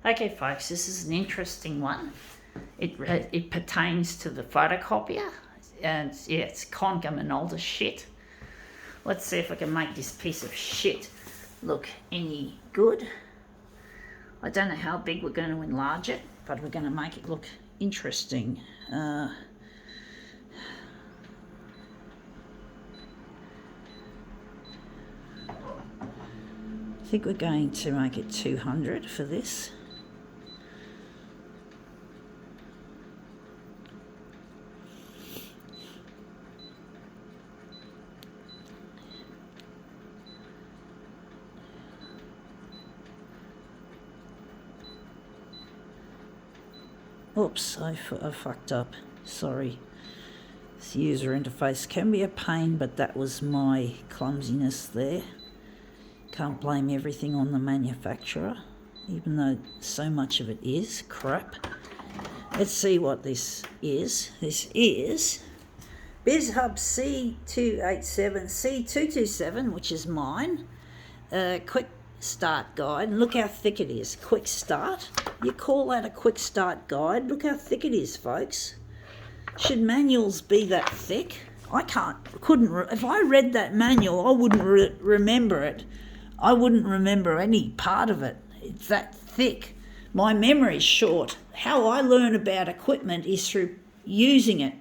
Okay, folks, this is an interesting one. It pertains to the photocopier, and yeah, it's Konica Minolta shit. Let's see if I can make this piece of shit look any good. I don't know how big we're going to enlarge it, but we're going to make it look interesting. I think we're going to make it 200 for this. Oops, I fucked up. Sorry. This user interface can be a pain, but that was my clumsiness there. Can't blame everything on the manufacturer, even though so much of it is crap. Let's see what this is. This is BizHub C287, C227, which is mine. Quick start guide, and look how thick it is. Quick start. You call that a quick start guide? Look how thick it is, folks. Should manuals be that thick? If I read that manual, I wouldn't remember it. I wouldn't remember any part of it. It's that thick. My memory's short. How I learn about equipment is through using it.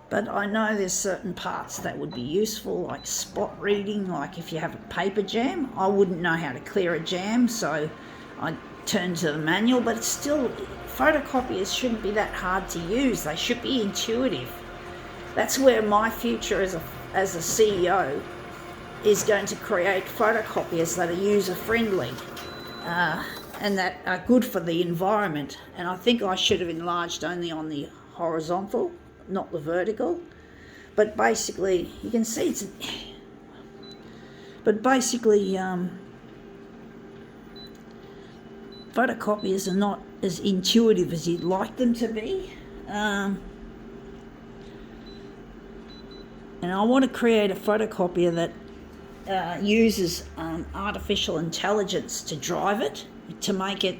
But I know there's certain parts that would be useful, like spot reading, like if you have a paper jam. I wouldn't know how to clear a jam, so I turn to the manual, but it's still, photocopiers shouldn't be that hard to use. They should be intuitive. That's where my future as a CEO is going to create photocopiers that are user-friendly and that are good for the environment. And I think I should have enlarged only on the horizontal, not the vertical. But basically, you can see it's... But basically, photocopiers are not as intuitive as you'd like them to be. And I want to create a photocopier that uses artificial intelligence to drive it, to make it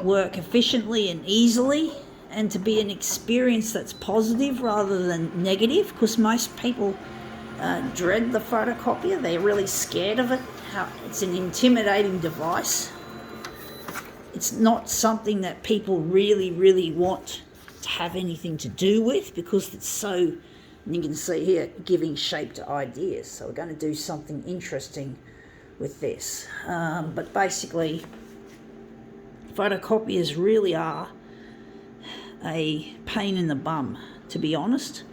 work efficiently and easily, and to be an experience that's positive rather than negative, because most people dread the photocopier. They're really scared of it. It's an intimidating device. It's not something that people really, really want to have anything to do with, because it's so... And you can see here, giving shape to ideas. So we're going to do something interesting with this. But basically, photocopiers really are a pain in the bum, to be honest.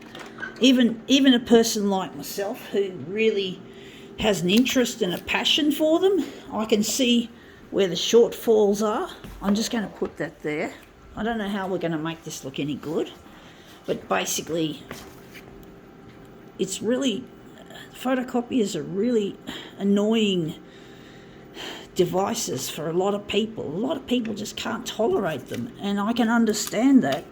Even a person like myself who really has an interest and a passion for them, I can see where the shortfalls are. I'm just going to put that there. I don't know how we're going to make this look any good, but basically... It's really, photocopiers are really annoying devices for a lot of people. A lot of people just can't tolerate them, and I can understand that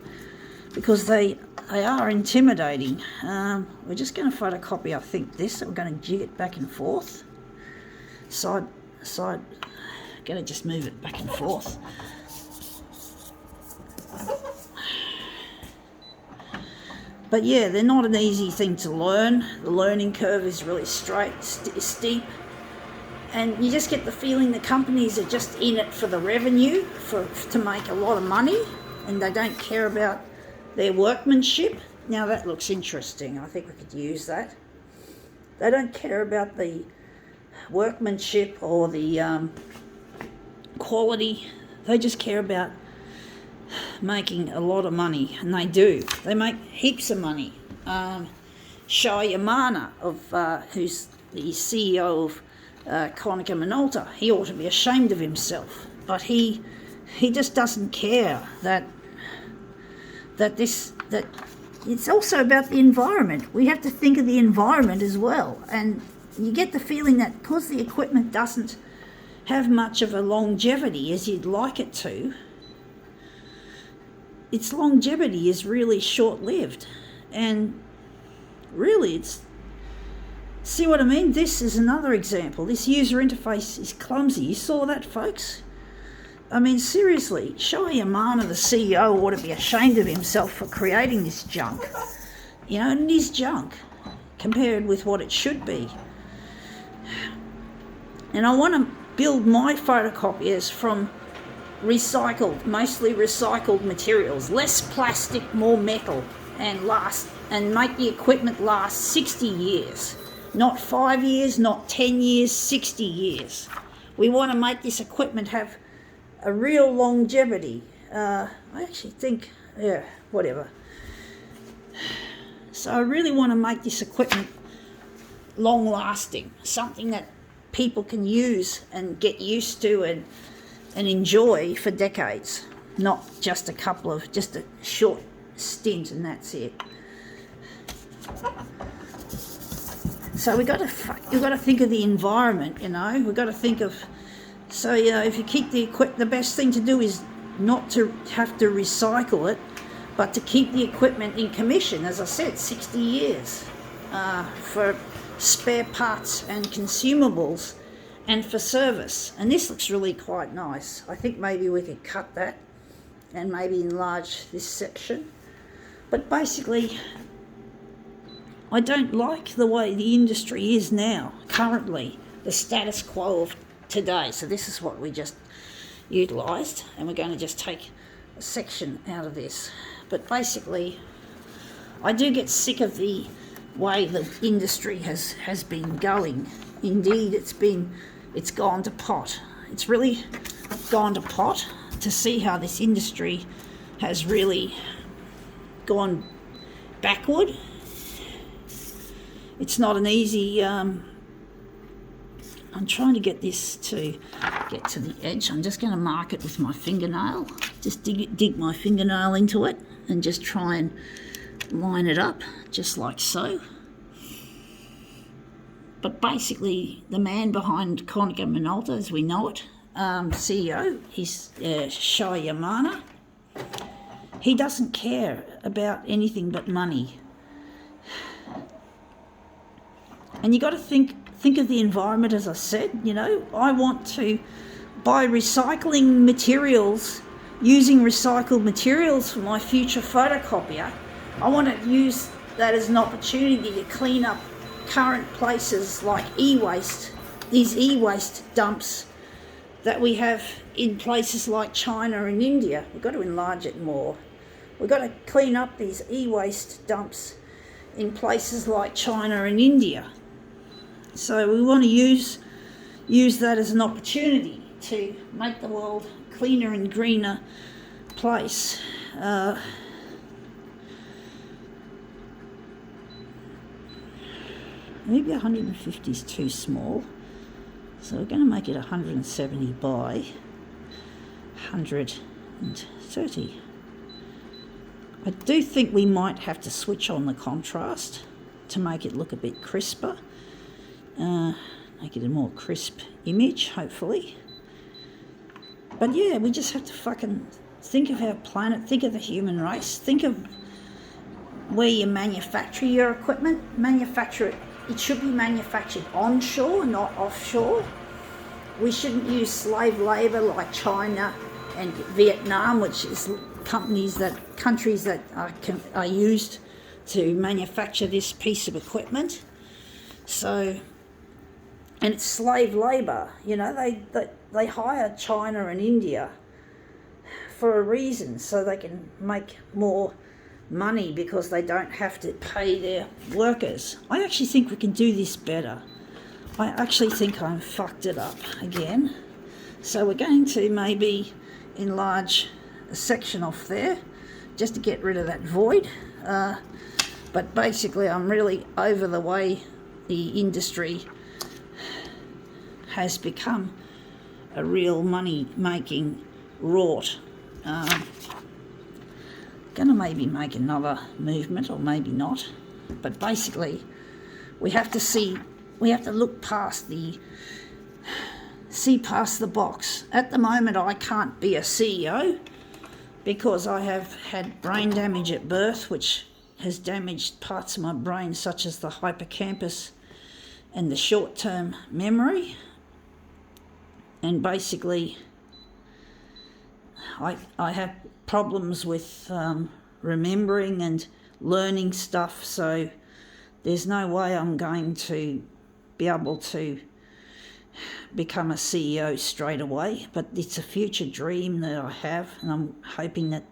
because they are intimidating. We're just going to photocopy, I think, this. We're going to jig it back and forth. Side, going to just move it back and forth. But yeah, they're not an easy thing to learn. The learning curve is really steep. And you just get the feeling the companies are just in it for the revenue, to make a lot of money, and they don't care about their workmanship. Now that looks interesting. I think we could use that. They don't care about the workmanship or the quality. They just care about making a lot of money, and they do. They make heaps of money. Shai Yamana, who's the CEO of Konica Minolta, he ought to be ashamed of himself, but he just doesn't care that it's also about the environment. We have to think of the environment as well, and you get the feeling that because the equipment doesn't have much of a longevity as you'd like it to, its longevity is really short-lived, and really it's See what I mean? This is another example. This user interface is clumsy. You saw that, folks? I mean, seriously, Shai Yamana, the CEO, ought to be ashamed of himself for creating this junk. You know, and it is junk compared with what it should be. And I want to build my photocopiers from mostly recycled materials, less plastic, more metal, and make the equipment last 60 years. Not 5 years, not 10 years, 60 years. We want to make this equipment have a real longevity. I actually think, yeah, whatever. So I really want to make this equipment long lasting, something that people can use and get used to and enjoy for decades, not just a short stint and that's it. So we've got to think of the environment, you know. We've got to think of, so, you know, if you keep the best thing to do is not to have to recycle it, but to keep the equipment in commission, as I said, 60 years for spare parts and consumables and for service. And this looks really quite nice. I think maybe we could cut that and maybe enlarge this section. But basically, I don't like the way the industry is now, currently, the status quo of today. So this is what we just utilised, and we're going to just take a section out of this. But basically, I do get sick of the way the industry has been going. Indeed, it's gone to pot. It's really gone to pot to see how this industry has really gone backward. It's not an easy, I'm trying to get this to get to the edge. I'm just going to mark it with my fingernail. Just dig my fingernail into it and just try and line it up, just like so. But basically, the man behind Konica Minolta, as we know it, CEO, he's Shai Yamana. He doesn't care about anything but money. And you got to think of the environment, as I said. You know, I want to, by recycling materials, using recycled materials for my future photocopier, I want to use that as an opportunity to clean up current places like e-waste, these e-waste dumps that we have in places like China and India. We've got to enlarge it more. We've got to clean up these e-waste dumps in places like China and India. So we want to use that as an opportunity to make the world a cleaner and greener place. Maybe 150 is too small, so we're going to make it 170 by 130. I do think we might have to switch on the contrast to make it look a bit crisper. Make it a more crisp image, hopefully. But yeah, we just have to fucking think of our planet, think of the human race, think of where you manufacture your equipment. It should be manufactured onshore, not offshore. We shouldn't use slave labour like China and Vietnam, which is countries that are used to manufacture this piece of equipment. So, and it's slave labour. You know, they hire China and India for a reason, so they can make more money because they don't have to pay their workers. I actually think we can do this better. I actually think I fucked it up again. So we're going to maybe enlarge a section off there just to get rid of that void. But basically I'm really over the way the industry has become a real money-making rort. Gonna maybe make another movement, or maybe not. But basically, we have to look past see past the box. At the moment, I can't be a CEO because I have had brain damage at birth, which has damaged parts of my brain, such as the hippocampus and the short-term memory. And basically, I have problems with remembering and learning stuff, so there's no way I'm going to be able to become a CEO straight away, but it's a future dream that I have, and I'm hoping that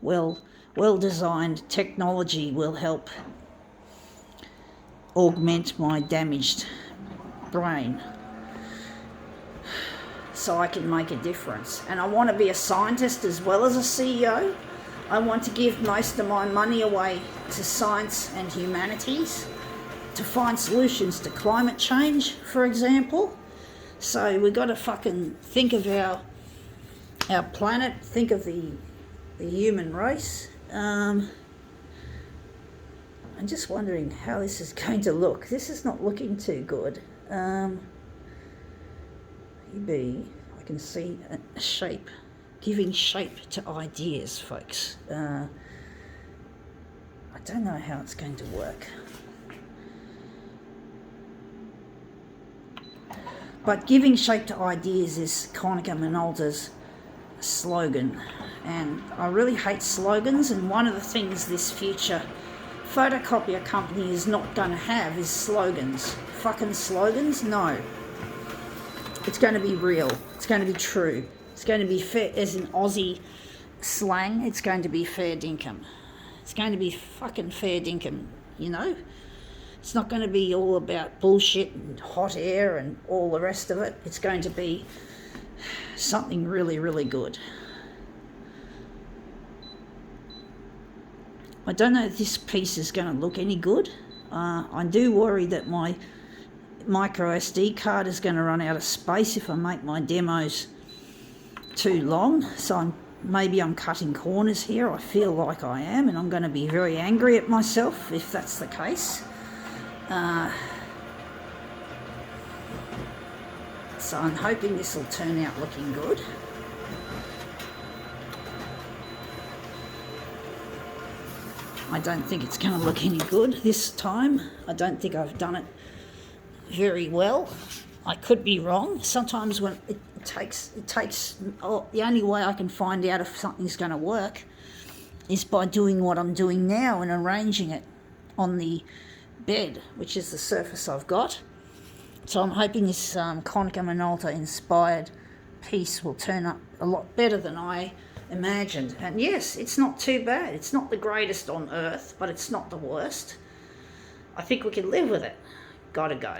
well-designed technology will help augment my damaged brain so I can make a difference. And I want to be a scientist as well as a CEO. I want to give most of my money away to science and humanities to find solutions to climate change, for example. So we've got to fucking think of our planet, think of the human race. I'm just wondering how this is going to look. This is not looking too good. Maybe I can see a shape, giving shape to ideas, folks. I don't know how it's going to work. But giving shape to ideas is Konica Minolta's slogan. And I really hate slogans, and one of the things this future photocopier company is not going to have is slogans. Fucking slogans? No. It's going to be real. It's going to be true. It's going to be fair, as in Aussie slang, it's going to be fair dinkum. It's going to be fucking fair dinkum, you know? It's not going to be all about bullshit and hot air and all the rest of it. It's going to be something really, really good. I don't know if this piece is going to look any good. I do worry that my micro SD card is going to run out of space if I make my demos too long. So maybe I'm cutting corners here. I feel like I am, and I'm going to be very angry at myself if that's the case. So I'm hoping this will turn out looking good. I don't think it's going to look any good this time. I don't think I've done it very well. I could be wrong. Sometimes when it takes the only way I can find out if something's going to work is by doing what I'm doing now and arranging it on the bed, which is the surface I've got. So I'm hoping this Konica Minolta inspired piece will turn up a lot better than I imagined. And yes, it's not too bad. It's not the greatest on earth, but it's not the worst. I think we can live with it. Gotta go.